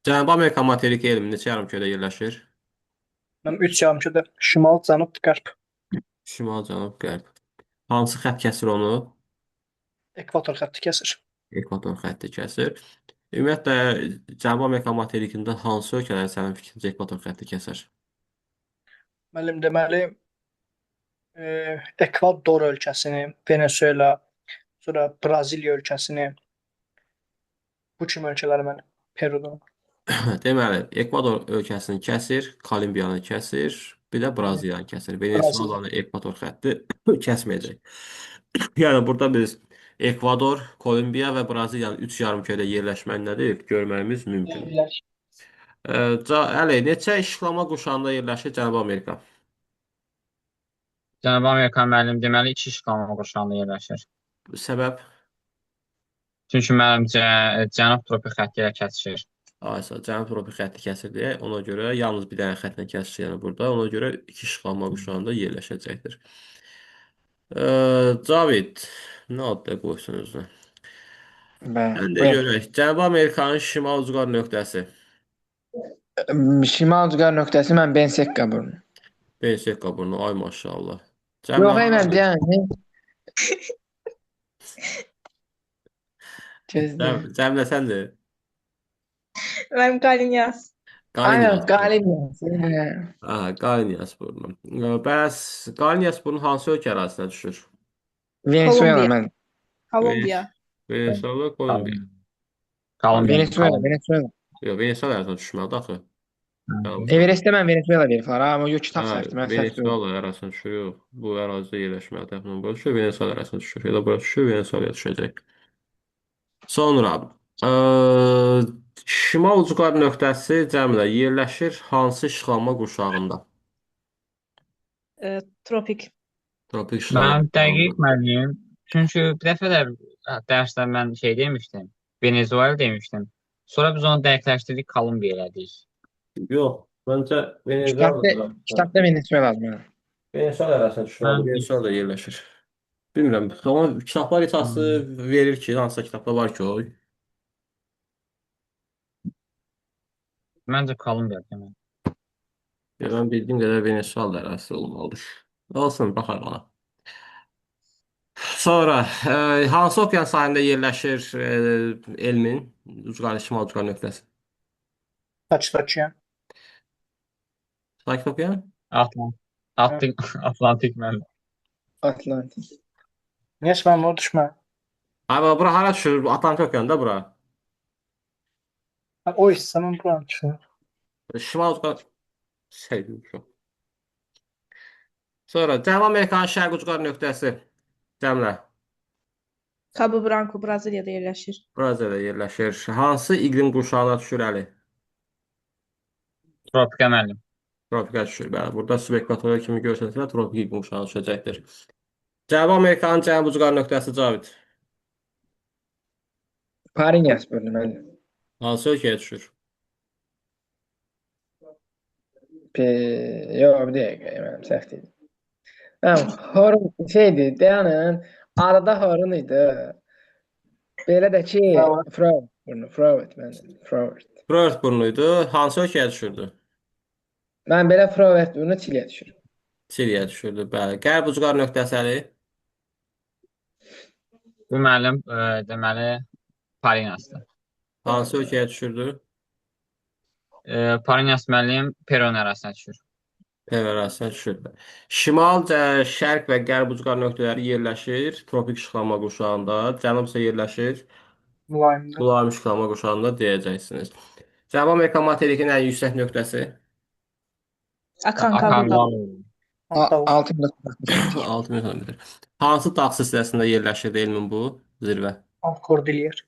Cənubi Amerika materiki elmi neçə yarımkürədə yerləşir? Mənim 3 yarımçıdır. Şimal, cənub, qərb. Şimal, cənub, qərb. Hansı xətt kəsir onu? Ekvator xətti kəsir. Ekvator xətti kəsir. Ümumiyyətlə, Cənubi Amerika materikində hansı ölkələr sənin fikrincə ekvator xətti kəsir? Müəllim deməli, Ekvador ölkəsini, Venesuela, sonra Braziliya ölkəsini, bu kimi ölkələri mən Perudan. Deməli, Ekvador ölkəsini kəsir, Kolumbiyanı kəsir, bir də Braziliyanı kəsir. Braziliya. Venesuelanı ekvator xətti kəsməyəcək. Yəni burada biz Ekvador, Kolumbiya və Braziliyanın 3 yarımkürədə yerləşməni nədir? Görməyimiz mümkündür. Əli, neçə işıqlama quşağında yerləşir Cənubi Amerika? Cənubi Amerika müəllim deməli iki işğal qurşağında yerləşir. Səbəb? Çünki mənimcə cənub tropik xətti ilə kəsişir. Aysa, cənub tropik xətti kəsir deyə ona görə yalnız bir dənə xəttlə kəsir yəni burada. Ona görə iki işıqlama quşağında yerləşəcəkdir. Cavid, nə adda qoysun özünə? Bəli, Sən də buyur. görək. Cənubi Amerikanın şimal ucqar nöqtəsi. Şimal cüqar nöqtəsi mən Bensek burnu. Pensiyek qaburnu, ay maşallah. Yox, Cəmlə, mən deyən. Gözlə. Cəmlə səndir. Mənim Qalinyas. Aynen, Qalinyas burnu. qalib yazı. Qalinyas burnu. Bəs Qalinyas burnu hansı ölkə ərazisinə düşür? Venezuela Kolumbiya. mən. Kolumbiya. Venezuela, Kolumbiya. Kolumbiya. Venezuela. Yox, Venezuela ərazisinə düşməlidir axı. Everestdə mən Venezuela veriblər. Amma yox, kitab Hə, səhvdir. Mən səhv deyirəm. Venezuela ərazisinə düşür, yox. Bu ərazidə yerləşməli tərəfindən bura düşür, Venezuela ərazisinə düşür. Ya da bura düşür, Venezuelaya düşəcək. Sonra, ə, şimal ucqar nöqtəsi cəmlə yerləşir hansı işıqlanma qurşağında? Tropik. Tropik işıqlanma Mən dəqiq qurşağında. müəllim. Çünki bir dəfə də dərsdə mən şey demişdim. Venezuela demişdim. Sonra biz onu dəqiqləşdirdik, Kolumbiya elədik. Yox, məncə Kitabda Venezuela mən. Venezuela ərazisinə düşməlidir. Mən Venezuelada yerləşir. Bilmirəm, amma kitablar ixtisası verir ki, hansısa kitabda var ki, o. məncə Kolumbiya demək. Mən bildiyim qədər Venezuela ərazisi olmalıdır. Olsun, baxar bana. Sonra, hansı okean sahilində yerləşir elmin ucqar, şimal ucqar nöqtəsi? Taçdakiyan. Sakit okean? Atlantik müəllim. Atlantik. Niyə mən bunu düşmə? Abi, bura hara düşür? Atlantik okeanda bura. O hissə mən buranı düşürəm. Şimal ucqar sevdim. Sonra, Cənubi Amerikanın şərq ucqar nöqtəsi. Cəmlə. Cabo Branco, Braziliyada yerləşir. Braziliyada yerləşir. Hansı iqlim qurşağına düşür Əli? Tropika müəllim. Tropikə düşür. Bəli, burada subekvatorial kimi görsənsələr, tropik iqlim qurşağına düşəcəkdir. Cənubi Amerikanın cənub ucqar nöqtəsi Cavid. Parinyas burnu mən. Hansı ölkəyə düşür? Yox, bir dəqiqə, mən səhv dedim. Horun şeydir, dayanın. Arada horun idi. Belə də ki, Fraud burnu, Fraud mən. Fraud. Frört burnuydu. Hansı ölkəyə düşürdü? Mən belə Fraud burnu Çiliyə düşürüm. Çiliyə düşürdü. Bəli. Qərb ucqar nöqtəsi Əli. Bu müəllim deməli Parinyasdır. Hansı ölkəyə düşürdü? Parinyas müəllim Peron ərazisinə düşür. Pev ərazisinə düşürdü. Şimal, şərq və qərb ucqar nöqtələri yerləşir tropik işıqlanma qurşağında. Cənub isə yerləşir Mülayimdir. mülayim işıqlanma qurşağında deyəcəksiniz. Cənubi Amerika materikinin ən yüksək nöqtəsi Aconcagua. 6000. 6000 metr. Hansı dağ silsiləsində yerləşir elmin bu zirvə? Alt Kordilyer.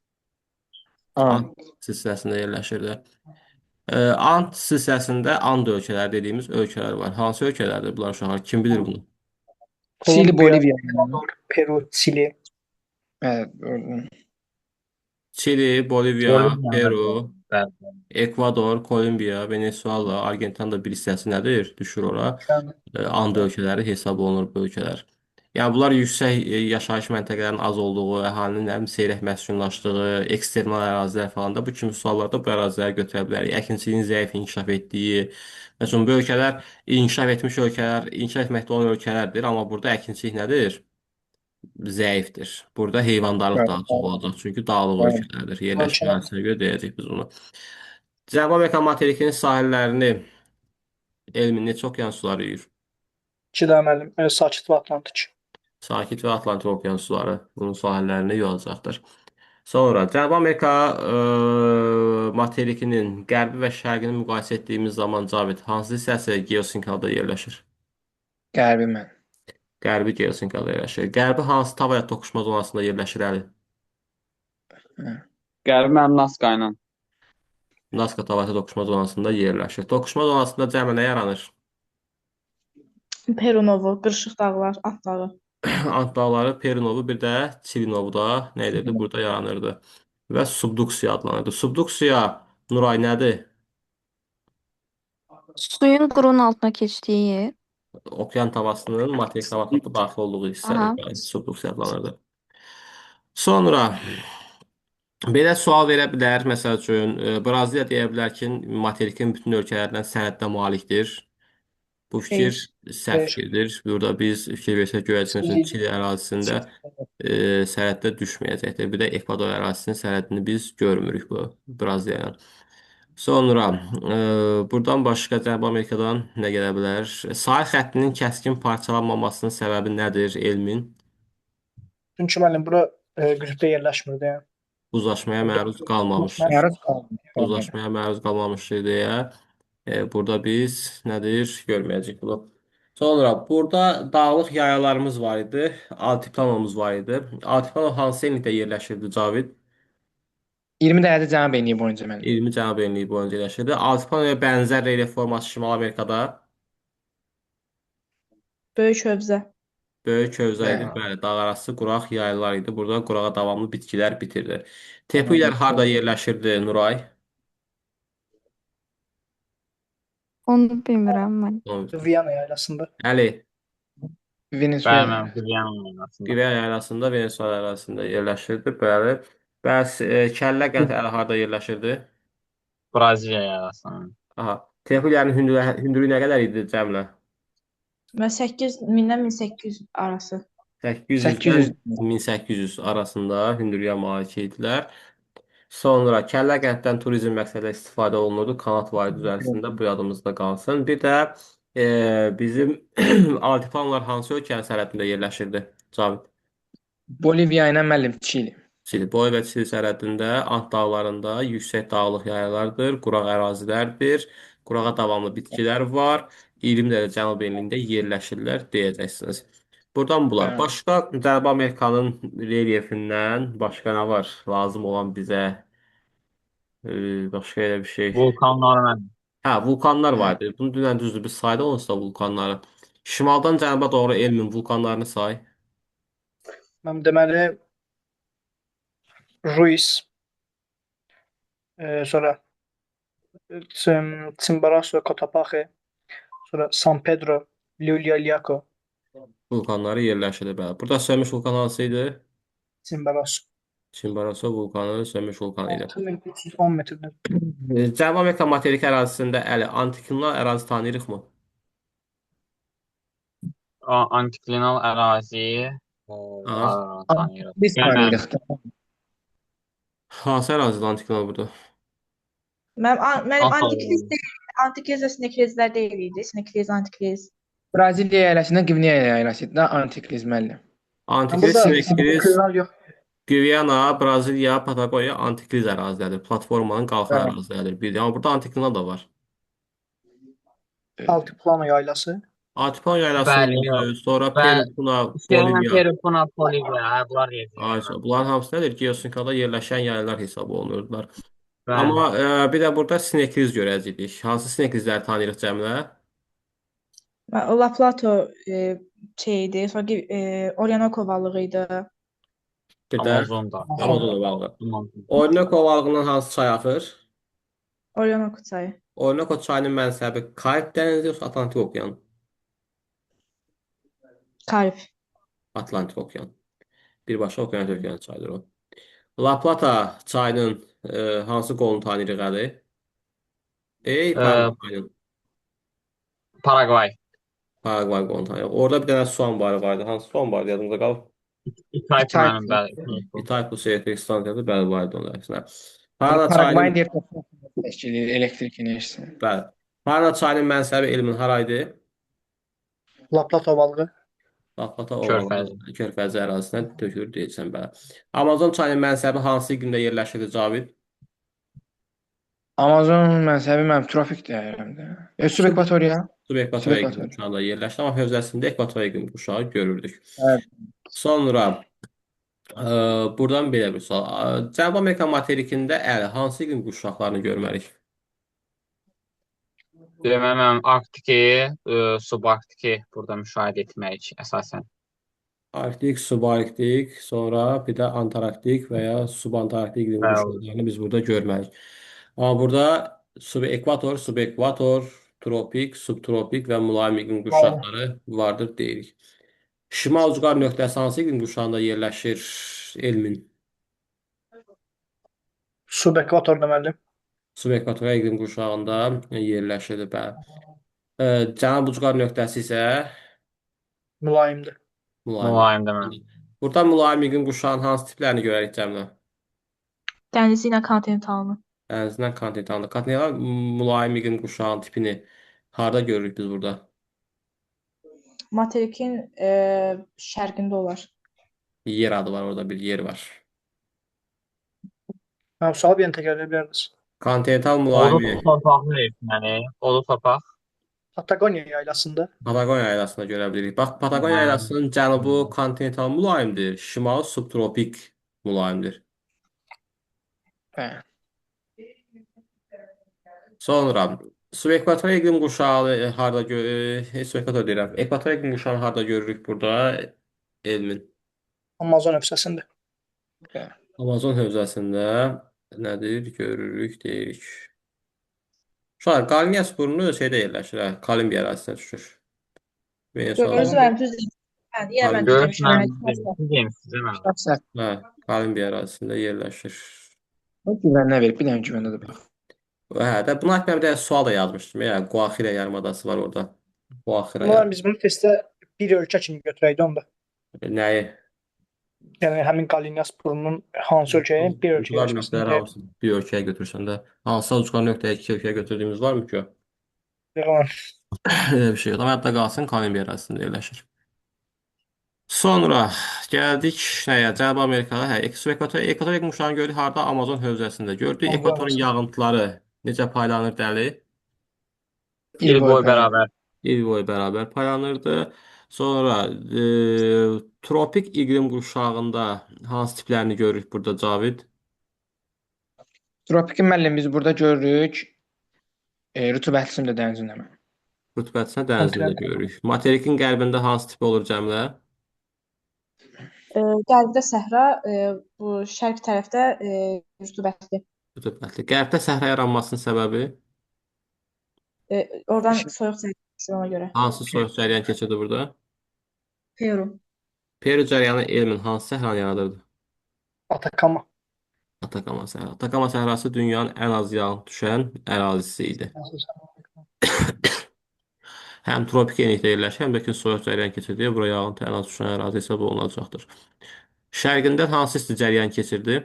Ant silsiləsində yerləşirdi. Ant silsiləsində And ölkələri dediyimiz ölkələr var. Hansı ölkələrdir bunlar uşaqlar? Kim bilir bunu? Çili, Bolivya. Ekvador, Peru, Çili. Evet, burnu. Çili, Bolivya, Peru, Bəli. Ekvador, Kolumbiya, Venezuela, Argentinanın da bir hissəsi nədir? Düşür ora. And ölkələri hesab olunur bu ölkələr. Yəni bunlar yüksək yaşayış məntəqələrinin az olduğu, əhalinin nə bilim seyrək məskunlaşdığı, ekstremal ərazilər falan da bu kimi suallarda bu əraziləri götürə bilərik. Əkinçiliyin zəif inkişaf etdiyi, məsələn bu ölkələr inkişaf etmiş ölkələr, inkişaf etməkdə olan ölkələrdir, amma burada əkinçilik nədir? Zəifdir. Burada heyvandarlıq daha çox olacaq, çünki dağlıq ölkələrdir. Yerləşmə Həmçinin ərazisinə görə deyəcək biz bunu. Cənubi Amerika materikinin sahillərini elmin neçə okyan suları yuyur? 2 də müəllim, Sakit və Atlantik. Sakit və Atlantik okyan suları bunun sahillərini yuyacaqdır. Sonra Cənubi Amerika materikinin qərbi və şərqini müqayisə etdiyimiz zaman Cavid hansı hissəsi geosinkrada yerləşir? Qərbi mən. Qərbi geosinkrada yerləşir. Qərbi hansı tavaya toqquşma zonasında yerləşir Əli? Qərbi mənim Naska ilə. Nazca tavaya toqquşma zonasında yerləşir. Toqquşma zonasında cəmi nə yaranır? Perunovu, Qırışıq dağlar, At dağı. Ant dağları, Perinovu, bir də Çilinovu da nə edirdi? Burada yaranırdı. Və subduksiya adlanırdı. Subduksiya Nuray nədir? Suyun qurunun altına keçdiyi yer. Okean tavasının materik tavasına daxil olduğu hissədir. Aha. Yəni, subduksiya adlanırdı. Sonra belə sual verə bilər. Məsəl üçün, Braziliya deyə bilər ki, materikin bütün ölkələrdən sənəddə malikdir. Bu fikir Xeyr. səhv fikirdir. Burada biz fikir versək görəcəyik, məsələn, Çili ərazisində sərhəddə düşməyəcəkdir. Bir də Ekvador ərazisinin sərhədini biz görmürük bu Braziliya ilə. Sonra buradan başqa Cənubi Amerikadan nə gələ bilər? Sahil xəttinin kəskin parçalanmamasının səbəbi nədir elmin? Çünki müəllim bura qütbdə yerləşmir də. Uzlaşmaya məruz qalmamışdır. Yarız qalmıyor. Uzlaşmaya məruz qalmamışdır deyə burada biz nədir görməyəcəyik bunu. Sonra burada dağlıq yayalarımız var idi. Altiplano'muz var idi. Altiplano hansı enlikdə yerləşirdi Cavid? 20 dərəcə cənab enliyi boyunca mənim. 20 cənub enliyi boyunca yerləşirdi. Altiplanoya bənzər relyef forması Şimal Amerikada Böyük Hövzə. böyük hövzə idi. Bəli. Bəli, dağarası quraq yaylalar idi. Burada qurağa davamlı bitkilər bitirdi. Tepuylar harda yerləşirdi Nuray? Onu bilmirəm mən. Viyana yaylasında. Əli, Bəli, Venezuela. mənim Qviyanın arasında. Qivə yaylasında, Venesuela ərazisində yerləşirdi. Bəli. Bəs Kəllə Qənd əli harda yerləşirdi? Braziliya arasında. Aha. Tepuyların hündürlüyü nə qədər idi cəmlə? Və 8000-dən 1800 arası. 800-dən 800. 1800 arasında hündürlüyə malik idilər. Sonra Kəllə Qənddən turizm məqsədilə istifadə olunurdu. Kanat var idi üzərisində. Bu yadımızda qalsın. Bir də bizim Altiplanolar hansı ölkənin sərhədində yerləşirdi? Cavid. Boliviya ilə müəllim Çili. Çili. Boy və Çili sərhədində Ant dağlarında yüksək dağlıq yayalardır, quraq ərazilərdir, qurağa davamlı bitkilər var, 20 dərəcə cənub enliyində yerləşirlər deyəcəksiniz. Buradan bunlar. Bəli. Başqa Cənubi Amerikanın relyefindən başqa nə var? Lazım olan bizə başqa elə bir şey. Vulkanlar mənim. Hə, vulkanlar var idi. Bunu dünən düzdür biz sayda olsa vulkanları. Şimaldan cənuba doğru elmin vulkanlarını say. Mən deməli Ruiz, sonra Chimborazo, Cotopaxi, sonra San Pedro, Llullaillaco, Vulkanları yerləşirdi bəli. Burada sönmüş vulkan hansı idi? Chimborazo. Chimborazo vulkanı sönmüş vulkan idi. 6310 metrdən. Cənubi Amerika materik ərazisində əli antiklinal ərazi tanıyırıqmı? Antiklinal ərazi Aha. tanıyırıq. Biz tanıyırıq. Hansı ərazidə antiklinal burada? Mənim Aha. antikliz deyil. Antikliz və sineklizlər deyil idi. Sinekliz, antikliz. Braziliya yaylasında Qvineya yaylasında Antikliz müəllim. Antikliz, Burada Sinekliz, kırlar yox. Guyana, Braziliya, Patagoniya antikliz ərazilədir. Platformanın qalxan Bəli. əraziləridir. Bir, amma burada antiklinal da var. Altiplano yaylası. Altipon yaylası, Bəli, sonra Bəli. Peru, Puna, Boliviya. Peru, Puna, Bolivya, bunlar yerdir. Ayşə, bunların hamısı nədir? Geosinkada yerləşən yaylar hesab olunurdular. Bəli. Amma bir də burada sinekliz görəcəyik. Hansı sineklizləri tanıyırıq cəmlə? La Plato şeydi. Sonra Orinoco balığı idi. Bir də Amazonda. Amazon balığı. Amazon. Orinoco balığından hansı çay axır? Orinoco çayı. Orinoco çayının mənsəbi Karib dənizi yoxsa Atlantik okeanı? Karib. Atlantik Okeanı. Birbaşa okeana tökülən çaydır o. La Plata çayının hansı qolunu tanıyırıq əli? E, Paraguayın. Paragvay. Paraguay qolunu tanıyırıq. Orada bir dənə su anbarı vardı. Hansı su anbarı yadımda qalıb? İtayt İtayt. mənim, bəli. İtaipu su elektrik stansiyası bəli vardı onun əksinə. Yəni Parana Paragvayn çayının deyir təşkil edir elektrik enerjisi. bəli. Parana çayının mənsəbi elmin haraydı? La Plata ovalığı. La Plata ovalı Körfəzi. körfəzi ərazisinə tökülür deyirsən bəli. Amazon çayının mənsəbi hansı iqlimdə yerləşir Cavid? Amazon mənsəbi mənim tropik deyirəm də. Subekvatoriya. Subekvatorial iqlim Subekvatoriya. kuşağında yerləşir, amma hövzəsində ekvatorial iqlim kuşağı görürdük. Evet. Sonra buradan belə bir sual. Cənubi Amerika materikində hansı iqlim quşaqlarını görmərik? Deməli, mən Arktiki, subarktiki burada müşahidə etmək əsasən. Arktik, subarktik, sonra bir də Antarktik və ya subantarktik iqlim Bəli. quşaqlarını biz burada görmərik. Amma burada subekvator, subekvator, tropik, subtropik və mülayim iqlim quşaqları vardır deyirik. Şimal ucqar nöqtəsi hansı iqlim quşağında yerləşir elmin? Subekvator deməli. Subekvatorial iqlim quşağında yerləşir. Bəli. Cənub ucqar nöqtəsi isə Mülayimdir. mülayim. Mülayim deməli. Burada mülayim iqlim quşağının hansı tiplərini görərik Cəmlə? Dənizi ilə kontinentalını. Dənizdən kontinentalda. Kontinental mülayim iqlim quşağının tipini harda görürük biz burada? Materikin şərqində olar. Yer adı var orada bir yer var. Mənim sual bir təkrarlaya bilərsiniz. Kontinental Odu mülayimi torpaqlı deyirsiniz, odu torpaq. Patagoniya yaylasında. Patagoniya yaylasında görə bilirik. Bax, Patagoniya yaylasının cənubu kontinental mülayimdir, şimalı subtropik mülayimdir. Evet. Sonra subekvatorial iqlim quşağı harda subekvator deyirəm. Ekvatorial iqlim quşağını harda görürük burada? Elmin. Amazon hövzəsində. Amazon hövzəsində nədir? Görürük, deyirik. Uşaqlar, Qalinyas burnu şeydə yerləşir, hə, Kolumbiya ərazisinə düşür. Venesuela. Gözləyirəm, düz deyirəm. Hə, yenə mən düz Görürsün, demişəm. siz demişsiniz, değil mi? Ştat səhv. Hə, Kolumbiya ərazisində yerləşir. Güvənə verib, bir dənə güvənə də bax. Hə, də buna haqqında bir dənə sual da yazmışdım. Yəni Guaxira yarımadası var orada. Guaxira Ulan biz bunu testdə bir ölkə kimi götürəydik onda. nəyi? Yəni həmin Qalinyas burnunun hansı ölkəyə bir ölkəyə Ucqar nöqtələri ölkəsində hamısı bir ölkəyə götürsən də hansı ucqar nöqtəyə iki ölkəyə götürdüyümüz varmı ki? yığılan. Elə bir şey yox. Amma hətta qalsın Kolumbiya ərazisində yerləşir. Sonra gəldik nəyə? Cənubi Amerikada. Hə, ekvator quşağını gördük harda? Amazon hövzəsində. Gördük Amazon ekvatorun hövzəsində. yağıntıları necə paylanır dəli? İl boyu bərabər. İl boyu bərabər paylanırdı. Sonra tropik iqlim qurşağında hansı tiplərini görürük burada Cavid? Tropiki müəllim biz burada görürük. Rütubətlisini də dənizində mən. Rütubətində dənizində Kontinent. görürük. Materikin qərbində hansı tip olur Cəmlə? Qərbdə səhra, bu şərq tərəfdə rütubətli. Rütubətli. Qərbdə səhra yaranmasının səbəbi Oradan soyuq çəkir ona görə. hansı soyuq cərəyan keçirdi burada? Peru. Peru cərəyanı elmin hansı səhranı yaradırdı? Atakama. Atakama səhra. Atakama səhrası dünyanın ən az yağın düşən ərazisi idi. Həm tropik enlikdə yerləşir, həm də ki soyuq cərəyan keçirdiyi bura yağıntı ən az düşən ərazi hesab olunacaqdır. Şərqindən hansı isti cərəyan keçirdi?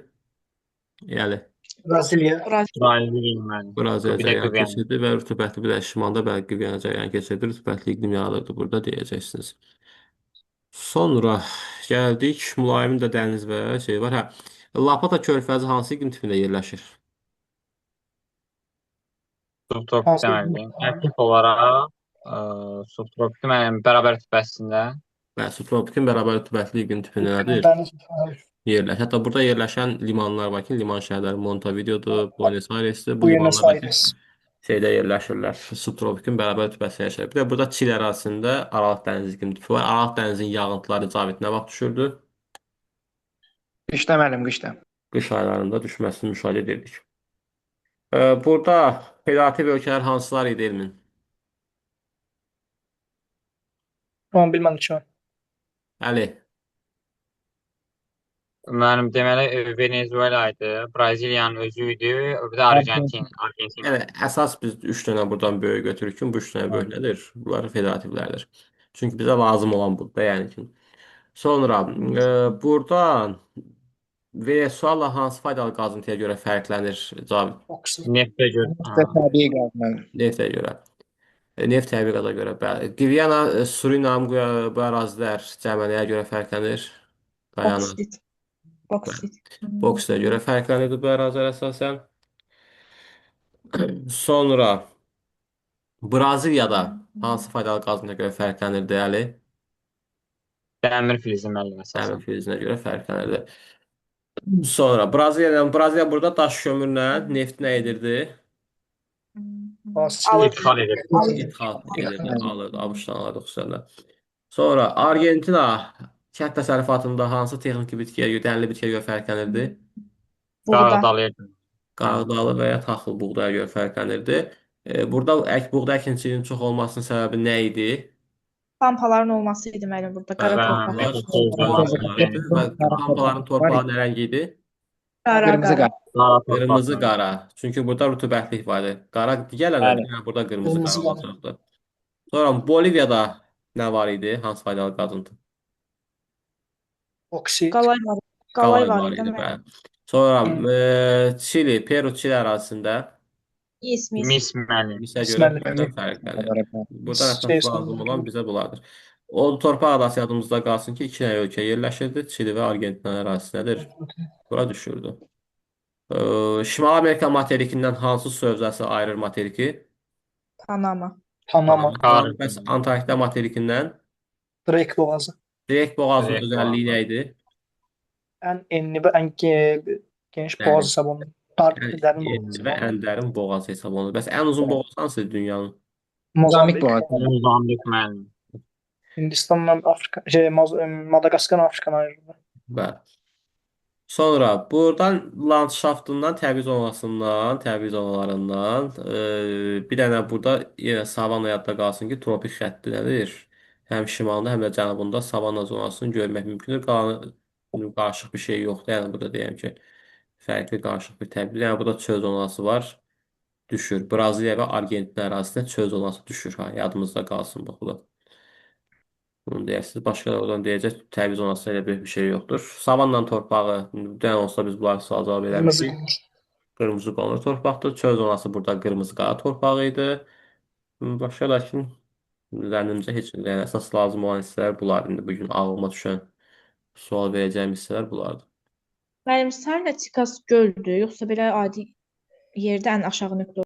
Yəni Braziliya. İsrail bilməm. Braziliya Bir də cərəyan Qüvvən. keçirdi və rütubətli bir də şimalda bəlkə Qüvvənə cərəyan keçirdi. Rütubətli iqlim yaradırdı burada deyəcəksiniz. Sonra gəldik. Mülayim də dəniz və şey var. Hə. Lapata körfəzi hansı iqlim tipində yerləşir? Subtropik Hansı deməliyim. Tip olaraq subtropik mənim bərabər rütubəsində. Və subtropikin bərabər rütubətli iqlim tipində nədir? Dəniz. Yerləşir. Hətta burada yerləşən limanlar var ki, liman şəhərləri Montevideodur, Buenos Airesdir. Bu Buenos limanlardakı Aires. şeydə yerləşirlər. Subtropikin bərabər rütubəsində yaşayır. Bir də burada Çil ərazisində Aralıq dənizi iqlim tipi var. Aralıq dənizin yağıntıları Cavid nə vaxt düşürdü? Qışda müəllim, qışda. Qış aylarında düşməsini müşahidə edirdik. Burada federativ ölkələr hansılar idi elmin? Tamam bilmədim ki. Əli, Mənim deməli Venezuela idi, Braziliyanın özü idi, bir də Argentin. Argentina. Yəni əsas biz 3 dənə buradan böyük götürürük ki, bu 3 dənə böyük nədir? Bunlar federativlərdir. Çünki bizə lazım olan budur da, yəni ki. Sonra buradan Venezuela hansı faydalı qazıntıya görə fərqlənir Cavid? Boksit. Neftə görə. Və təbii qaz mənim. Neftə görə. Neft təbii qaza görə, bəli. Gviyana, Surinam bu ərazilər cəmənəyə görə fərqlənir. Gayana, Boksit. Boksit. Bokslə görə fərqlənirdi bu ərazilər əsasən. Sonra Braziliyada hansı faydalı qazıntıya görə fərqlənirdi, Əli? Dəmir filizi müəllim Dəmir əsasən. filizinə görə fərqlənirdi. Sonra Braziliya burada daş kömürlə neft nə edirdi? Boksit. Alır. İdxal edir. İdxal edirdi, alırdı, ABC-dan alırdı xüsusən də. Sonra Argentina kənd təsərrüfatında hansı texniki bitkiyə, dənli bitkiyə görə fərqlənirdi? Buğda. Qarğıdalayırdı. Qarğıdalı və ya taxıl buğdaya görə fərqlənirdi. Burada buğda əkinçiliyinin çox olmasının səbəbi nə idi? Pampaların olması idi müəllim burada. Qara Və torpaq. Pampalar, Torpaq. və pampaların torpağı nə rəng idi? Qara, Qırmızı qara. qaz. Qırmızı qara. Çünki burada rütubətlik var idi. Qara digərlərində Bəli. yəni burada qırmızı qara Qırmızı qara. olacaqdı. Sonra Boliviyada nə var idi? Hansı faydalı qazıntı? Boksit. Qalay var. Qalay var idi müəllim. bəli. Sonra Çili, Peru-Çili ərazisində Mis, mis. Mis müəllim. misə görə Müsəllim. burada fərqlənir. Burada əsas lazım olan bizə bunlardır. O torpaq adası yadımızda qalsın ki, 2 dənə ölkə yerləşirdi. Çili və Argentina ərazisindədir. Bura düşürdü. Şimali Amerika materikindən hansı su hövzəsi ayırır materiki? Panama. Panama. Bəs Antarktida materikindən Drake boğazı. Drake boğazının Drake özəlliyi nə boğazı. idi? Ən enli və ən geniş Bəli. boğaz hesab olunur. Yəni, Dərin yeni və ən dərin boğaz hesab olunur. Bəs ən uzun boğaz hansıdır dünyanın? Mozambik Mozambik. boğazı. Mozambik müəllim. Hindistanla Afrika, Madagaskar Afrikanı ayırır. Bəli. Sonra buradan landşaftından, təbii zonalarından bir dənə burada yenə savanna yadda qalsın ki, tropik xətti nədir? Həm şimalında, həm də cənubunda savanna zonasını görmək mümkündür. Qarışıq bir şey yoxdur. Yəni burada deyəm ki, fərqli qarışıq bir təbii. Yəni burada çöl zonası var. Düşür. Braziliya və Argentina ərazisində çöl zonası düşür. Ha, yadımızda qalsın bax bu da. Bunu deyirsiniz. Başqa da oradan deyəcək təbii zonası elə bir şey yoxdur. Savannan torpağı, dən olsa biz bunları sual cavab Qırmızı eləmişik. qonur. Qırmızı qonur torpaqdır. Çöl zonası burada qırmızı qara torpağı idi. Başqa da ki, zənnimcə heç yəni əsas lazım olan hissələr bunlar. İndi bugün ağlıma düşən sual verəcəyim hissələr bunlardır. Müəllim, Sarnaçikas göldür, yoxsa belə adi yerdə ən aşağı nöqtə